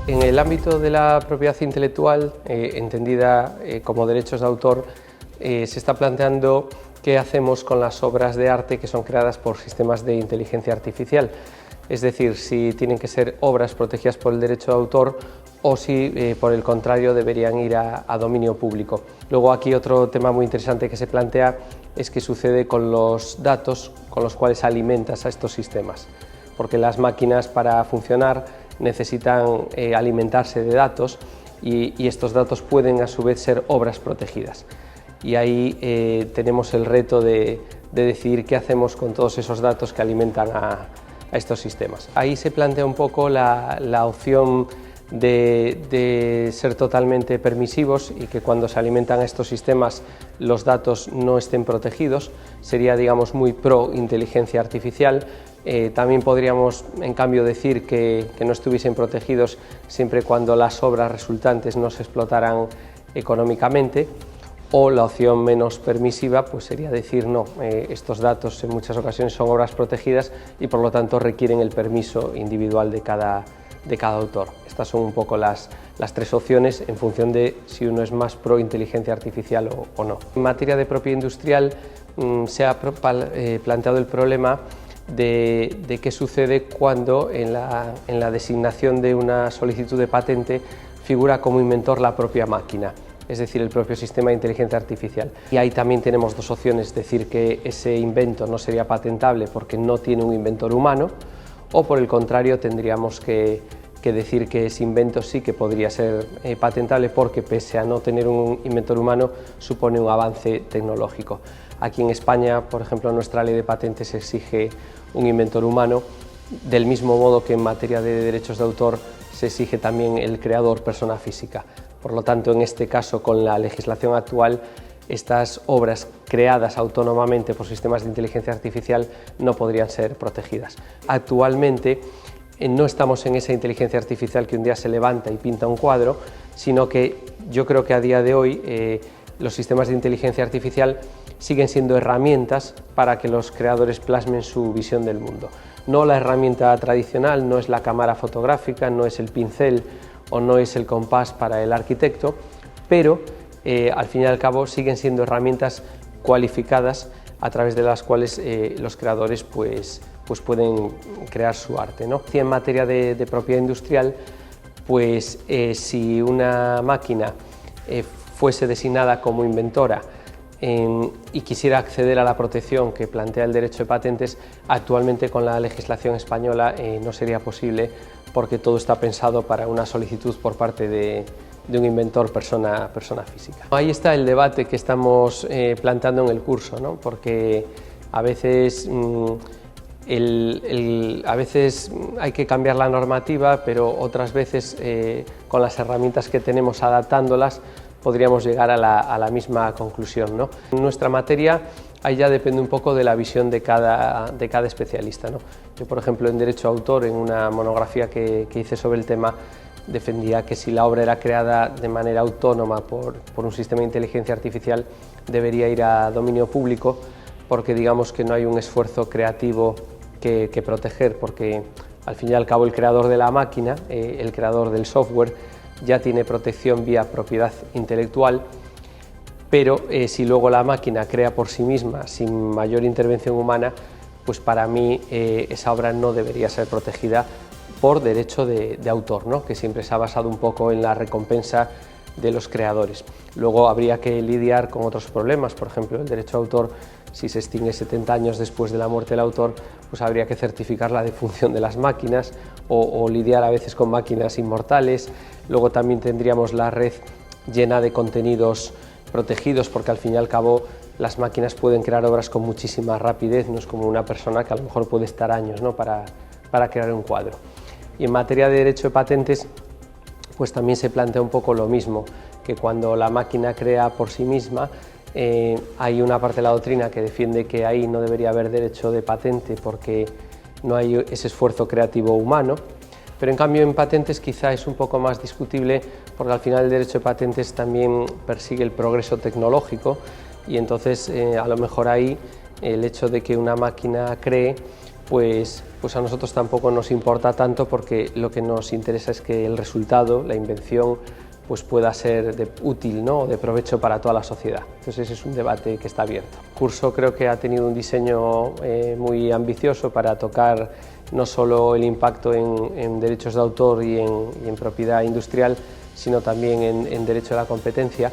En el ámbito de la propiedad intelectual, entendida como derechos de autor, se está planteando qué hacemos con las obras de arte que son creadas por sistemas de inteligencia artificial. Es decir, si tienen que ser obras protegidas por el derecho de autor o si, por el contrario, deberían ir a dominio público. Luego aquí otro tema muy interesante que se plantea es qué sucede con los datos con los cuales alimentas a estos sistemas, porque las máquinas para funcionar necesitan alimentarse de datos y estos datos pueden a su vez ser obras protegidas. Y ahí tenemos el reto de decidir qué hacemos con todos esos datos que alimentan a estos sistemas. Ahí se plantea un poco la opción de ser totalmente permisivos y que cuando se alimentan a estos sistemas los datos no estén protegidos. Sería, digamos, muy pro inteligencia artificial. También podríamos, en cambio, decir que no estuviesen protegidos siempre cuando las obras resultantes no se explotaran económicamente. O la opción menos permisiva pues sería decir no, estos datos en muchas ocasiones son obras protegidas y por lo tanto requieren el permiso individual de cada autor. Estas son un poco las tres opciones en función de si uno es más pro inteligencia artificial o no. En materia de propiedad industrial se ha planteado el problema de qué sucede cuando en la designación de una solicitud de patente figura como inventor la propia máquina, es decir, el propio sistema de inteligencia artificial. Y ahí también tenemos dos opciones, decir que ese invento no sería patentable porque no tiene un inventor humano, o por el contrario tendríamos que decir que ese invento sí que podría ser patentable porque pese a no tener un inventor humano supone un avance tecnológico. Aquí en España, por ejemplo, en nuestra ley de patentes se exige un inventor humano, del mismo modo que en materia de derechos de autor se exige también el creador persona física. Por lo tanto, en este caso, con la legislación actual, estas obras creadas autónomamente por sistemas de inteligencia artificial no podrían ser protegidas. Actualmente no estamos en esa inteligencia artificial que un día se levanta y pinta un cuadro, sino que yo creo que a día de hoy los sistemas de inteligencia artificial siguen siendo herramientas para que los creadores plasmen su visión del mundo. No la herramienta tradicional, no es la cámara fotográfica, no es el pincel o no es el compás para el arquitecto, pero al fin y al cabo siguen siendo herramientas cualificadas a través de las cuales los creadores pues pueden crear su arte, ¿no? Y en materia de propiedad industrial, pues si una máquina fuese designada como inventora y quisiera acceder a la protección que plantea el derecho de patentes, actualmente con la legislación española no sería posible porque todo está pensado para una solicitud por parte de un inventor persona física. Ahí está el debate que estamos planteando en el curso, ¿no? Porque a veces hay que cambiar la normativa, pero otras veces con las herramientas que tenemos adaptándolas podríamos llegar a la misma conclusión, ¿no? En nuestra materia ahí ya depende un poco de la visión de cada especialista, ¿no? Yo, por ejemplo, en Derecho de Autor, en una monografía que hice sobre el tema, defendía que si la obra era creada de manera autónoma por un sistema de inteligencia artificial debería ir a dominio público porque digamos que no hay un esfuerzo creativo que proteger, porque al fin y al cabo el creador de la máquina, el creador del software, ya tiene protección vía propiedad intelectual, pero si luego la máquina crea por sí misma sin mayor intervención humana, pues para mí esa obra no debería ser protegida por derecho de autor, ¿no? Que siempre se ha basado un poco en la recompensa de los creadores. Luego habría que lidiar con otros problemas, por ejemplo, el derecho de autor, si se extingue 70 años después de la muerte del autor, pues habría que certificar la defunción de las máquinas o lidiar a veces con máquinas inmortales. Luego también tendríamos la red llena de contenidos protegidos, porque al fin y al cabo las máquinas pueden crear obras con muchísima rapidez, no es como una persona que a lo mejor puede estar años, ¿no? para crear un cuadro. Y en materia de derecho de patentes, pues también se plantea un poco lo mismo, que cuando la máquina crea por sí misma, hay una parte de la doctrina que defiende que ahí no debería haber derecho de patente porque no hay ese esfuerzo creativo humano, pero en cambio en patentes quizá es un poco más discutible porque al final el derecho de patentes también persigue el progreso tecnológico y entonces a lo mejor ahí el hecho de que una máquina cree pues a nosotros tampoco nos importa tanto, porque lo que nos interesa es que el resultado, la invención, pues pueda ser útil, ¿no?, de provecho para toda la sociedad. Entonces ese es un debate que está abierto. El curso creo que ha tenido un diseño muy ambicioso para tocar no solo el impacto en derechos de autor y en propiedad industrial, sino también en derecho de la competencia.